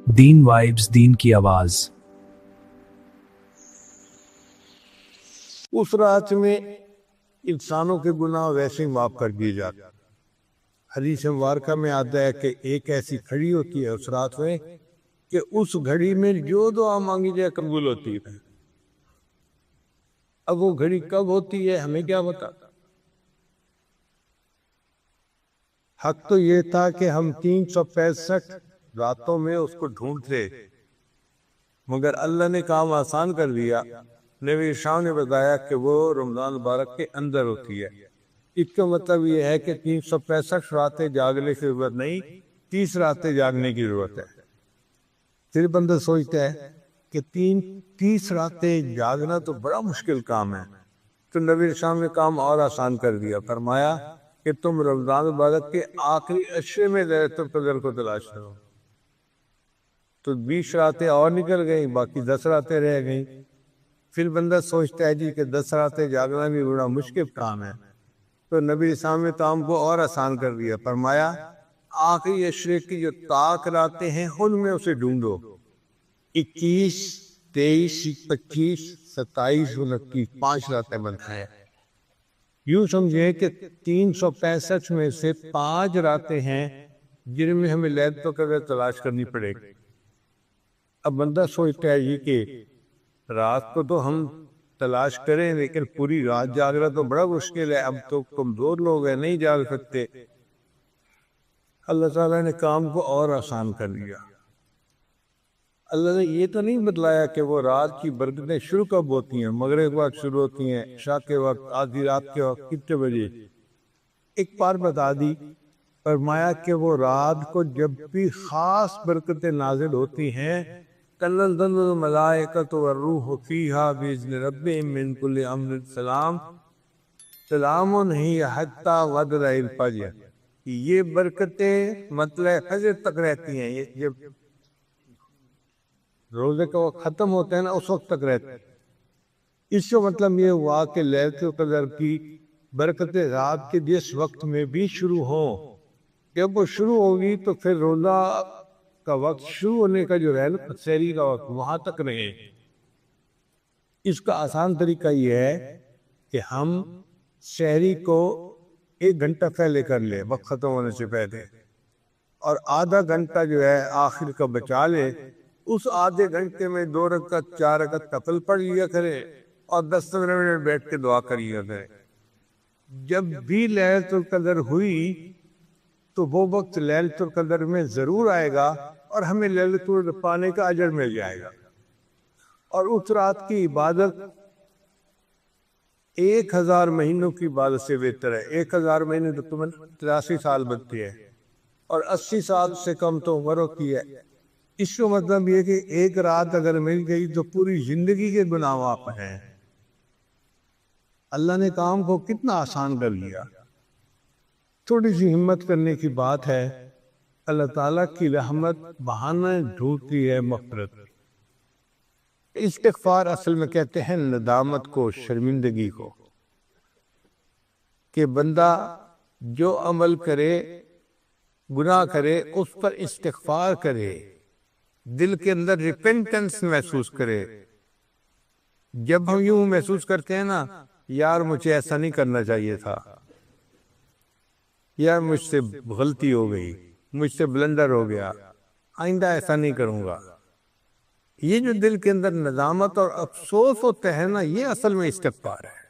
دین vibes, دین کی آواز۔ اس رات میں انسانوں کے گناہ ویسے ہی معاف کر دیے جاتے ہیں۔ حدیث مبارکہ میں آتا ہے کہ ایک ایسی گھڑی ہوتی ہے اس رات میں کہ اس گھڑی میں جو دعا مانگی جائے قبول ہوتی ہے۔ اب وہ گھڑی کب ہوتی ہے ہمیں کیا پتا۔ حق تو یہ تھا کہ ہم 365 راتوں میں اس کو ڈھونڈتے، مگر اللہ نے کام آسان کر دیا۔ نبی شاہ نے بتایا کہ وہ رمضان مبارک کے اندر ہوتی ہے۔ اس کا مطلب یہ ہے کہ 365 راتیں جاگنے کی ضرورت نہیں، 30 راتیں جاگنے کی ضرورت ہے۔ پھر بندہ سوچتا ہے کہ 30 راتیں جاگنا تو بڑا مشکل کام ہے، تو نبی شاہ نے کام اور آسان کر دیا۔ فرمایا کہ تم رمضان مبارک کے آخری عشرے میں لیلۃ القدر کو تلاش کرو۔ تو 20 راتیں اور نکل گئیں، باقی 10 راتیں رہ گئیں۔ پھر بندہ سوچتا ہے جی کہ 10 راتیں جاگنا بھی بڑا مشکل کام ہے، تو نبی اسلام نے کام کو اور آسان کر دیا۔ فرمایا آخری عشرے کی جو طاق راتیں ہیں ان میں اسے ڈھونڈو۔ 21، 23، 25، 27، 29، 5 راتیں بنتا ہے۔ یوں سمجھے کہ 365 میں سے 5 راتیں ہیں جن میں ہمیں لیلۃ القدر تلاش کرنی پڑے گی۔ اب بندہ سوچتا ہے یہ کہ رات کو تو ہم تلاش کریں لیکن پوری رات جاگنا تو بڑا مشکل ہے، اب تو کمزور لوگ ہیں نہیں جاگ سکتے۔ اللہ تعالیٰ نے کام کو اور آسان کر دیا۔ اللہ نے یہ تو نہیں بتلایا کہ وہ رات کی برکتیں شروع کب ہوتی ہیں، مغرب کے وقت شروع ہوتی ہیں، عشاء کے وقت، آدھی رات کے وقت، کتنے بجے۔ ایک بار بتا دی، فرمایا کہ وہ رات کو جب بھی خاص برکتیں نازل ہوتی ہیں، تنزل الملائکۃ والروح فیہا بإذن ربہم من کل امر سلام سلام ہی حتی مطلع الفجر۔ یہ برکتیں مطلع فجر تک رہتی ہیں، یہ جب روزے کا وقت ختم ہوتا ہے نا اس وقت تک رہتے ہیں۔ اس کا مطلب یہ ہوا کہ لیلۃ القدر کی برکتیں رات کے جس وقت میں بھی شروع ہوں، جب وہ شروع ہوگی تو پھر روزہ کا وقت شروع ہونے کا جو ہے نا سحری کا وقت وہاں تک رہے۔ اس کا آسان طریقہ یہ ہے کہ ہم سحری کو 1 گھنٹہ پہلے کر لیں وقت ختم ہونے سے پہلے، اور آدھا گھنٹہ جو ہے آخر کا بچا لے۔ اس آدھے گھنٹے میں 2 رکعت 4 رکعت نفل پڑھ لیا کرے اور 10-15 منٹ بیٹھ کے دعا کر لیا کرے۔ جب بھی لیلۃ القدر ہوئی تو وہ وقت لیلۃ القدر میں ضرور آئے گا اور ہمیں لیلۃ القدر پانے کا اجر مل جائے گا۔ اور اس رات کی عبادت 1000 مہینوں کی عبادت سے بہتر ہے۔ 1000 مہینے تو تمہیں 83 سال بنتے ہیں، اور 80 سال سے کم تو عمر ہوتی ہے۔ اس کا مطلب یہ کہ ایک رات اگر مل گئی تو پوری زندگی کے گناہ معاف ہیں۔ اللہ نے کام کو کتنا آسان کر لیا۔ تھوڑی سی ہمت کرنے کی بات ہے، اللہ تعالیٰ کی رحمت بہانہ ڈھونڈتی ہے مغفرت۔ استغفار اصل میں کہتے ہیں ندامت کو، شرمندگی کو، کہ بندہ جو عمل کرے، گناہ کرے، اس پر استغفار کرے، دل کے اندر ریپینٹنس محسوس کرے۔ جب ہم یوں محسوس کرتے ہیں نا یار مجھے ایسا نہیں کرنا چاہیے تھا، یار مجھ سے غلطی ہو گئی، مجھ سے بلنڈر ہو گیا، آئندہ ایسا نہیں کروں گا، یہ جو دل کے اندر ندامت اور افسوس ہوتا ہے نا، یہ اصل میں استغفار ہے۔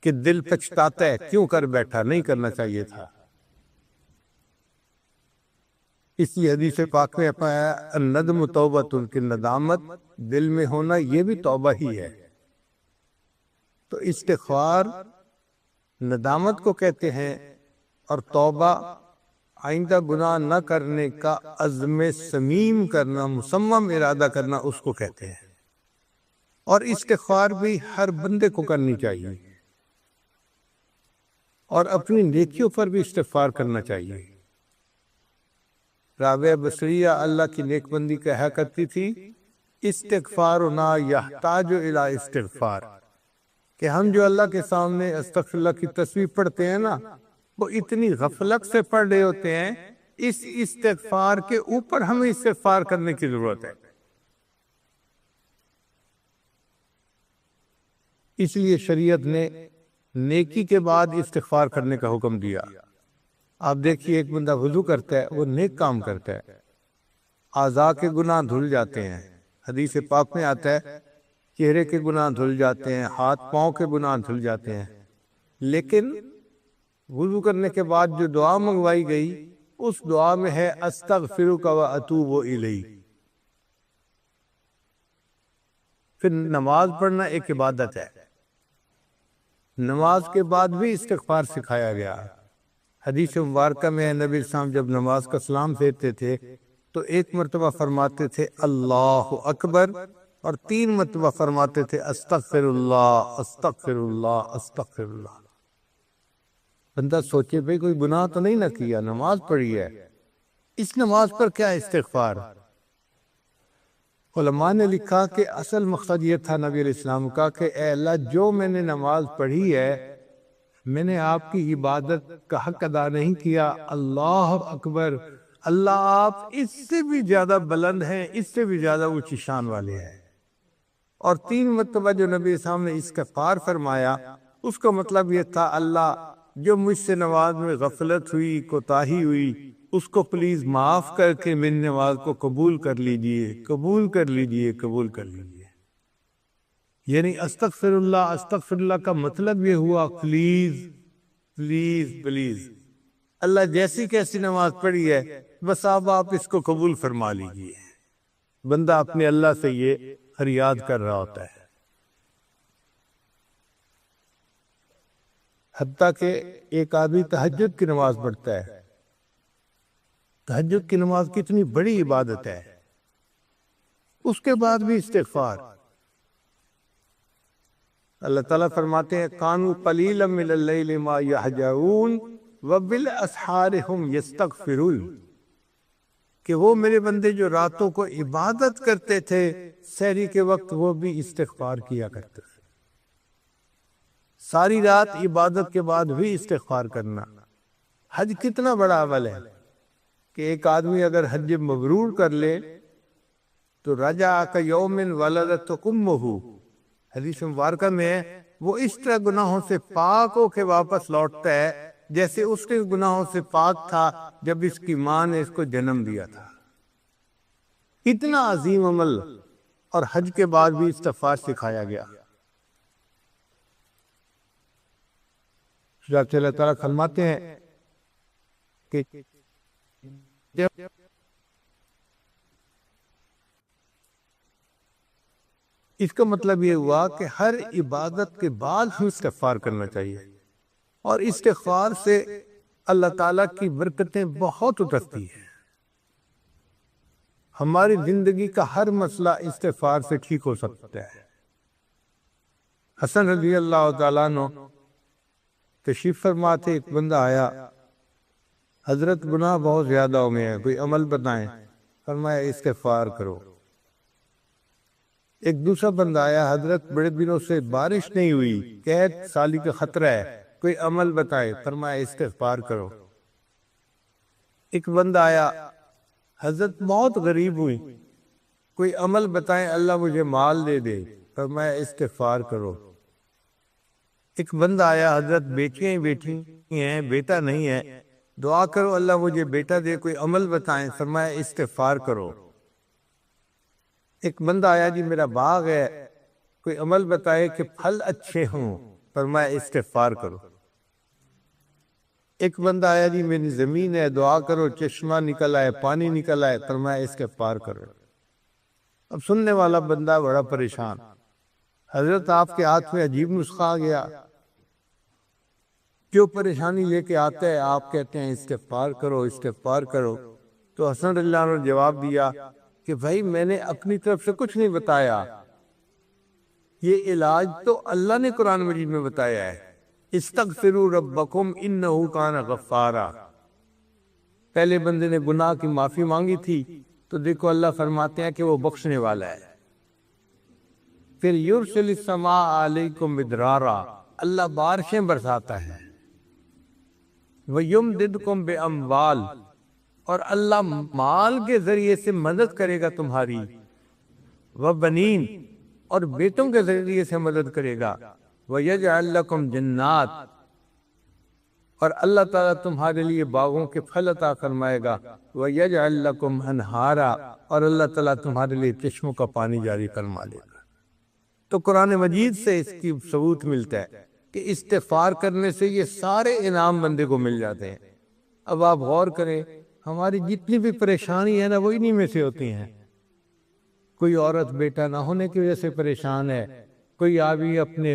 کہ دل پچھتاتا ہے کیوں کر بیٹھا، نہیں کرنا چاہیے تھا۔ اسی حدیث پاک میں پایا الندم توبۃ، کہ ندامت دل میں ہونا یہ بھی توبہ ہی ہے۔ تو استغفار ندامت کو کہتے ہیں، اور توبہ آئندہ گناہ نہ کرنے کا عزم صمیم کرنا، مصمم ارادہ کرنا، اس کو کہتے ہیں۔ اور استغفار بھی ہر بندے کو کرنی چاہیے، اور اپنی نیکیوں پر بھی استغفار کرنا چاہیے۔ رابعہ بصریہ اللہ کی نیک بندی کہا کرتی تھی استغفارنا یحتاج الی استغفار، کہ ہم جو اللہ کے سامنے استغفر اللہ کی تسبیح پڑھتے ہیں نا، وہ اتنی غفلت سے پڑھ رہے ہوتے ہیں اس استغفار کے اوپر ہمیں استغفار کرنے کی ضرورت ہے۔ اس لیے شریعت نے نیکی کے بعد استغفار کرنے کا حکم دیا۔ آپ دیکھیے ایک بندہ وضو کرتا ہے، وہ نیک کام کرتا ہے، اعضاء کے گناہ دھل جاتے ہیں، حدیث پاک میں آتا ہے چہرے کے گناہ دھل جاتے ہیں، ہاتھ پاؤں کے گناہ دھل جاتے ہیں، لیکن وضو کرنے کے بعد جو دعا منگوائی گئی اس دعا میں ہے استغفرک و اتوب الیک۔ پھر نماز پڑھنا ایک عبادت ہے، نماز کے بعد بھی استغفار سکھایا گیا۔ حدیث مبارکہ میں نبی اسلام جب نماز کا سلام پھیرتے تھے تو ایک مرتبہ فرماتے تھے اللہ اکبر، اور 3 مرتبہ فرماتے تھے استغفر اللہ استغفر اللہ استغفر اللہ۔ بندہ سوچے بھئی کوئی گناہ تو نہیں نہ کیا، نماز پڑھی ہے، اس نماز پر کیا استغفار؟ علماء نے لکھا کہ اصل مقصد یہ تھا نبی علیہ السلام کا کہ اے اللہ جو میں نے نماز پڑھی ہے میں نے آپ کی عبادت کا حق ادا نہیں کیا، اللہ اکبر، اللہ آپ اس سے بھی زیادہ بلند ہیں، اس سے بھی زیادہ اونچی شان والے ہیں۔ اور 3 مرتبہ جو نبی اسلام نے استغفار فرمایا اس کا مطلب یہ تھا اللہ جو مجھ سے نماز میں غفلت ہوئی، کوتاہی ہوئی، اس کو پلیز معاف کر کے میری نماز کو قبول کر لیجئے، قبول کر لیجئے، قبول کر لیجئے۔ یعنی استغفر اللہ کا مطلب یہ ہوا پلیز پلیز پلیز، اللہ جیسی کیسی نماز پڑھی ہے بس آپ اس کو قبول فرما لیجئے۔ بندہ اپنے اللہ سے یہ فریاد کر رہا ہوتا ہے۔ حتیٰ کہ ایک آدمی تہجد کی نماز پڑھتا ہے، تہجد کی نماز کتنی بڑی عبادت ہے، اس کے بعد بھی استغفار۔ اللہ تعالیٰ فرماتے ہیں کانوا قلیلا من اللیل ما یہجعون وبالاسحار ہم یستغفرون، کہ وہ میرے بندے جو راتوں کو عبادت کرتے تھے سحری کے وقت وہ بھی استغفار کیا کرتے تھے۔ ساری رات عبادت کے بعد بھی استغفار کرنا۔ حج کتنا بڑا عمل ہے کہ ایک آدمی اگر حج مبرور کر لے تو رجع کیوم ولدتہ امہ، حدیث مبارکہ میں ہے وہ اس طرح گناہوں سے پاک ہو کے واپس لوٹتا ہے جیسے اس کے گناہوں سے پاک تھا جب اس کی ماں نے اس کو جنم دیا تھا۔ اتنا عظیم عمل، اور حج کے بعد بھی استغفار سکھایا گیا۔ اللہ تعالیٰ فرماتے ہیں کہ اس کا مطلب یہ ہوا کہ ہر عبادت کے بعد ہم استغفار کرنا چاہیے، اور استغفار سے اللہ تعالیٰ کی برکتیں بہت اترتی ہیں۔ ہماری زندگی کا ہر مسئلہ استغفار سے ٹھیک ہو سکتا ہے۔ حسن رضی اللہ تعالیٰ عنہ تشریف فرما تھے، ایک بندہ آیا، حضرت گناہ بہت زیادہ ہو گئے ہیں، کوئی عمل بتائیں۔ فرمایا استغفار کرو۔ ایک دوسرا بندہ آیا، حضرت بڑے دنوں سے بارش نہیں ہوئی، قحط سالی کا خطرہ ہے، کوئی عمل بتائیں۔ فرمایا استغفار کرو۔ ایک بندہ آیا، حضرت بہت غریب ہوئی، کوئی عمل بتائیں اللہ مجھے مال دے دے۔ فرمایا استغفار کرو۔ ایک بندہ آیا، حضرت بیٹیاں بیٹھی ہیں، بیٹا نہیں ہے، دعا کرو اللہ مجھے بیٹا دے، کوئی عمل بتائیں۔ فرمایا استغفار کرو۔ ایک بندہ آیا، جی میرا باغ ہے، کوئی عمل بتائے کہ پھل اچھے ہوں۔ فرمایا استغفار کرو۔ ایک بندہ آیا، جی میری زمین ہے، دعا کرو چشمہ نکل آئے، پانی نکل آئے۔ فرمایا استغفار کرو۔ اب سننے والا بندہ بڑا پریشان، حضرت آپ کے ہاتھ میں عجیب نسخہ آ گیا، جو پریشانی لے کے آتا ہے آپ کہتے ہیں استغفار کرو استغفار کرو۔ تو حسن رضی اللہ عنہ نے جواب دیا کہ بھائی میں نے اپنی طرف سے کچھ نہیں بتایا، یہ علاج تو اللہ نے قرآن مجید میں بتایا ہے، استغفروا ربکم انہ کان غفارا۔ پہلے بندے نے گناہ کی معافی مانگی تھی تو دیکھو اللہ فرماتے ہیں کہ وہ بخشنے والا ہے۔ پھر یرسل السماء علیکم مدرارا، اللہ بارشیں برساتا ہے، وَيُمْدِدْكُمْ بِأَمْوَالٍ، اور اللہ مال کے ذریعے سے مدد کرے گا تمہاری، وبنین، اور بیٹوں کے ذریعے سے مدد کرے گا، وَيَجْعَلْ لَكُمْ جنات، اور اللہ تعالیٰ تمہارے لیے باغوں کے پھل عطا فرمائے گا، وَيَجْعَلْ لَكُمْ أَنْهَارًا، اور اللہ تعالیٰ تمہارے لیے چشموں کا پانی جاری فرما لے گا۔ تو قرآن مجید سے اس کی ثبوت ملتا ہے کہ استغفار کرنے سے یہ سارے انعام بندے کو مل جاتے ہیں۔ اب آپ غور کریں، ہماری جتنی بھی پریشانی ہے نا وہ انہی میں سے ہوتی ہیں۔ کوئی عورت بیٹا نہ ہونے کی وجہ سے پریشان ہے، کوئی آدمی اپنے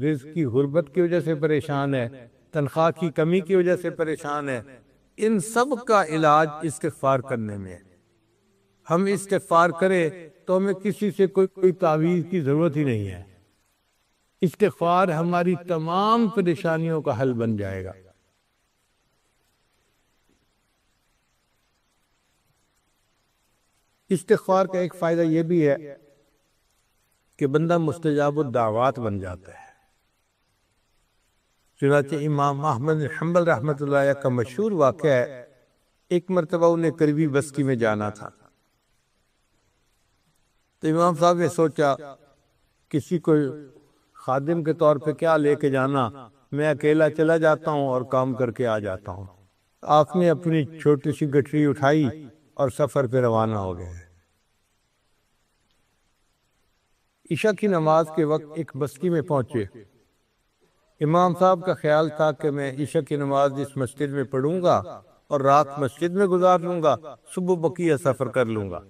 رزق کی غربت کی وجہ سے پریشان ہے، تنخواہ کی کمی کی وجہ سے پریشان ہے۔ ان سب کا علاج استغفار کرنے میں ہے۔ ہم استغفار کریں تو ہمیں کسی سے کوئی تعویذ کی ضرورت ہی نہیں ہے۔ استغفار ہماری تمام پریشانیوں کا حل بن جائے گا۔ استغفار کا ایک فائدہ یہ بھی ہے کہ بندہ مستجاب الدعوات بن جاتا ہے۔ چنانچہ امام احمد بن حنبل رحمۃ اللہ علیہ کا مشہور واقعہ ہے، ایک مرتبہ انہیں قریبی بستی میں جانا تھا، تو امام صاحب نے سوچا کسی کو خادم کے طور پہ کیا لے کے جانا، میں اکیلا چلا جاتا ہوں اور کام کر کے آ جاتا ہوں۔ آپ نے اپنی چھوٹی سی گٹری اٹھائی اور سفر پہ روانہ ہو گئے۔ عشاء کی نماز کے وقت ایک بستی میں پہنچے۔ امام صاحب کا خیال تھا کہ میں عشاء کی نماز اس مسجد میں پڑھوں گا اور رات مسجد میں گزار لوں گا، صبح بقیہ سفر کر لوں گا۔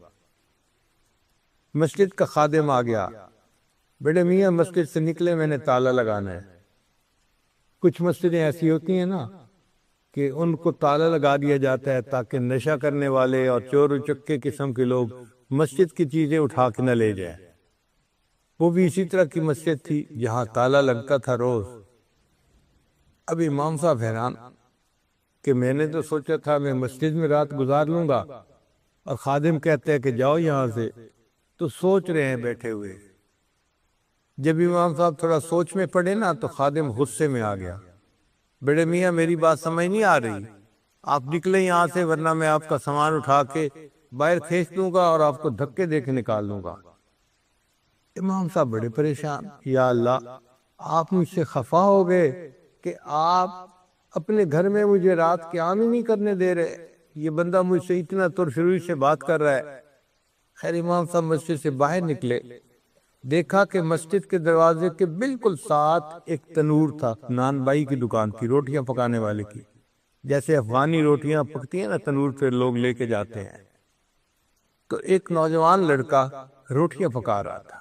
مسجد کا خادم آ گیا، بیٹے میاں مسجد سے نکلے، میں نے تالا لگانا ہے۔ کچھ مسجدیں ایسی ہوتی ہیں نا کہ ان کو تالا لگا دیا جاتا ہے تاکہ نشہ کرنے والے اور چور اچکے قسم کے لوگ مسجد کی چیزیں اٹھا کے نہ لے جائیں۔ وہ بھی اسی طرح کی مسجد تھی جہاں تالا لگتا تھا روز۔ اب امام صاحب حیران کہ میں نے تو سوچا تھا میں مسجد میں رات گزار لوں گا، اور خادم کہتے ہیں کہ جاؤ یہاں سے، تو سوچ رہے ہیں بیٹھے ہوئے۔ جب امام صاحب تھوڑا سوچ میں پڑے نا تو خادم غصے میں آ گیا، بیٹے میاں میری بات سمجھ نہیں آ رہی، آپ نکلیں یہاں سے ورنہ میں آپ کا سامان اٹھا کے باہر کھینچ دوں گا اور آپ کو دھکے دے کے نکال دوں گا۔ امام صاحب بڑے پریشان، یا اللہ آپ مجھ سے خفا ہو گئے کہ آپ اپنے گھر میں مجھے رات قیام ہی نہیں کرنے دے رہے، یہ بندہ مجھ سے اتنا ترشروئی سے بات کر رہا ہے۔ خیر امام صاحب مسجد سے باہر نکلے، دیکھا کہ مسجد کے دروازے کے بالکل ساتھ ایک تنور تھا، نان بائی کی دکان تھی، روٹیاں پکانے والے کی، جیسے افغانی روٹیاں پکتی ہیں نا تنور پہ لوگ لے کے جاتے ہیں۔ تو ایک نوجوان لڑکا روٹیاں پکا رہا تھا۔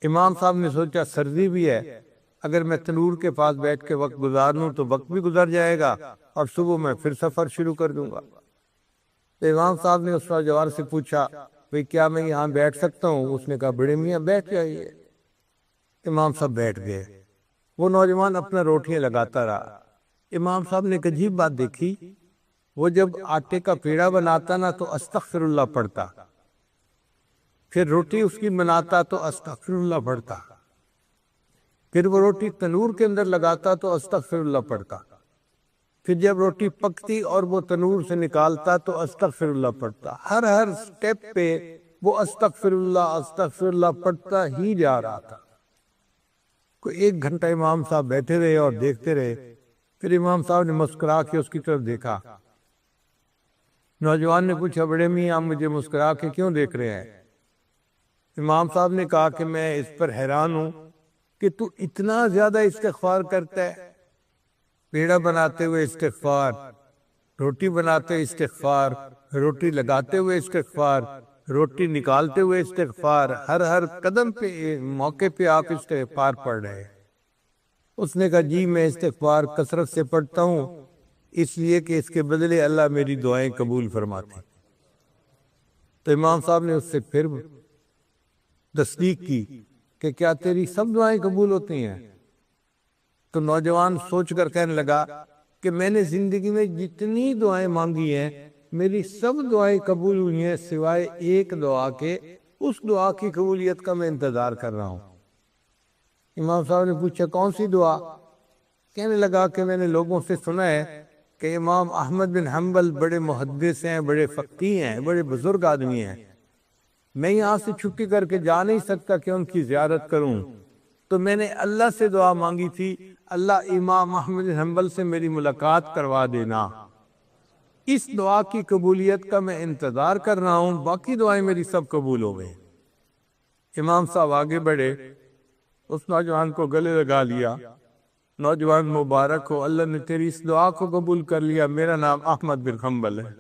امام صاحب نے سوچا سردی بھی ہے، اگر میں تنور کے پاس بیٹھ کے وقت گزار لوں تو وقت بھی گزر جائے گا اور صبح میں پھر سفر شروع کر دوں گا۔ تو امام صاحب نے اس نوجوان سے پوچھا بھئی کیا میں یہاں بیٹھ سکتا ہوں؟ اس نے کہا بڑے میاں بیٹھ جائیے۔ امام صاحب بیٹھ گئے، وہ نوجوان اپنا روٹیاں لگاتا رہا۔ امام صاحب نے ایک عجیب بات دیکھی، وہ جب آٹے کا پیڑا بناتا نا تو استغفر اللہ پڑھتا، پھر روٹی اس کی بناتا تو استغفر اللہ پڑھتا، پھر وہ روٹی تنور کے اندر لگاتا تو استغفر اللہ پڑھتا، پھر جب روٹی پکتی اور وہ تنور سے نکالتا تو استغفر اللہ پڑھتا۔ ہر سٹیپ پہ وہ استغفر اللہ پڑھتا ہی جا رہا تھا۔ کوئی 1 گھنٹہ امام صاحب بیٹھے رہے اور دیکھتے رہے، پھر امام صاحب نے مسکرا کے اس کی طرف دیکھا۔ نوجوان نے پوچھا بڑے میاں آپ مجھے مسکرا کے کیوں دیکھ رہے ہیں؟ امام صاحب نے کہا کہ میں اس پر حیران ہوں کہ تو اتنا زیادہ استغفار کرتا ہے، پیڑا بناتے ہوئے استغفار، روٹی بناتے ہوئے استغفار، روٹی لگاتے ہوئے استغفار، روٹی نکالتے ہوئے استغفار، ہر قدم پہ موقع پہ آپ استغفار پڑھ رہے ہیں۔ اس نے کہا جی میں استغفار کثرت سے پڑھتا ہوں اس لیے کہ اس کے بدلے اللہ میری دعائیں قبول فرماتے۔ تو امام صاحب نے اس سے پھر تصدیق کی کہ کیا تیری سب دعائیں قبول ہوتی ہیں؟ تو نوجوان سوچ کر کہنے لگا کہ میں نے زندگی میں جتنی دعائیں مانگی ہیں میری سب دعائیں قبول ہوئی ہیں سوائے ایک دعا کے، اس دعا کی قبولیت کا میں انتظار کر رہا ہوں۔ امام صاحب نے پوچھا کون سی دعا؟ کہنے لگا کہ میں نے لوگوں سے سنا ہے کہ امام احمد بن حنبل بڑے محدث ہیں، بڑے فقیہ ہیں، بڑے بزرگ آدمی ہیں، میں یہاں سے چھٹی کر کے جا نہیں سکتا کہ ان کی زیارت کروں، تو میں نے اللہ سے دعا مانگی تھی، اللہ امام احمد بن حنبل سے میری ملاقات کروا دینا۔ اس دعا کی قبولیت کا میں انتظار کر رہا ہوں، باقی دعائیں میری سب قبول ہو گئیں۔ امام صاحب آگے بڑھے، اس نوجوان کو گلے لگا لیا، نوجوان مبارک ہو، اللہ نے تیری اس دعا کو قبول کر لیا، میرا نام احمد بن حنبل ہے۔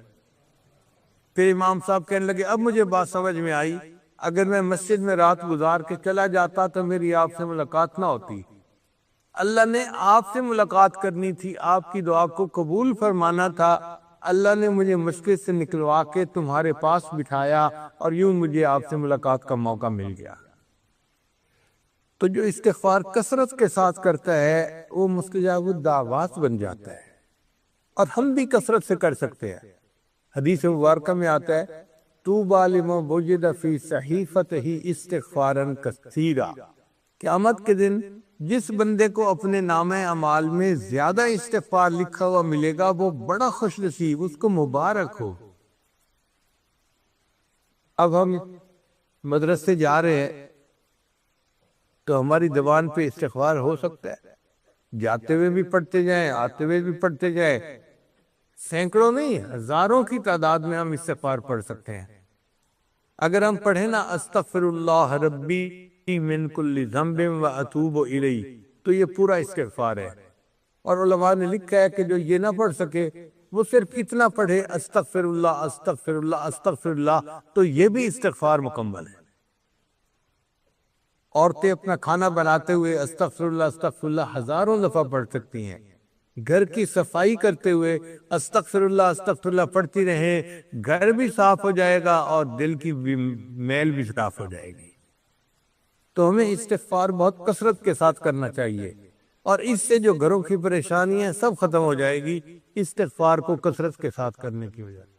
پھر امام صاحب کہنے لگے اب مجھے بات سمجھ میں آئی، اگر میں مسجد میں رات گزار کے چلا جاتا تو میری آپ سے ملاقات نہ ہوتی، اللہ نے آپ سے ملاقات کرنی تھی، آپ کی دعا کو قبول فرمانا تھا، اللہ نے مجھے مشکل سے نکلوا کے تمہارے پاس بٹھایا اور یوں مجھے آپ سے ملاقات کا موقع مل گیا۔ تو جو استغفار کثرت کے ساتھ کرتا ہے وہ مستجاب الدعوات بن جاتا ہے، اور ہم بھی کثرت سے کر سکتے ہیں۔ حدیث مبارکہ میں آتا ہے طوبیٰ لمن وجد فی صحیفتہ استغفارا کثیرا، قیامت کے دن جس بندے کو اپنے نامہ اعمال میں زیادہ استغفار لکھا ہوا ملے گا وہ بڑا خوش نصیب، اس کو مبارک ہو۔ اب ہم مدرسے جا رہے ہیں تو ہماری زبان پہ استغفار ہو سکتا ہے، جاتے ہوئے بھی پڑھتے جائیں، آتے ہوئے بھی پڑھتے جائیں، سینکڑوں نہیں ہزاروں کی تعداد میں ہم استغفار پڑھ سکتے ہیں۔ اگر ہم پڑھیں نا استغفر اللہ ربی من کل ذنب و اتوب الیہ، تو یہ پورا استغفار ہے۔ اور علماء نے لکھا ہے کہ جو یہ نہ پڑھ سکے وہ صرف اتنا پڑھے استغفر اللہ استغفر اللہ استغفر اللہ، تو یہ بھی استغفار مکمل ہے۔ عورتیں اپنا کھانا بناتے ہوئے استغفر اللہ ہزاروں دفعہ پڑھ سکتی ہیں، گھر کی صفائی کرتے ہوئے استغفر اللہ پڑھتی رہیں، گھر بھی صاف ہو جائے گا اور دل کی میل بھی صاف ہو جائے گی۔ تو ہمیں استغفار بہت کثرت کے ساتھ کرنا چاہیے، اور اس سے جو گھروں کی پریشانیاں سب ختم ہو جائے گی، استغفار کو کثرت کے ساتھ کرنے کی وجہ سے۔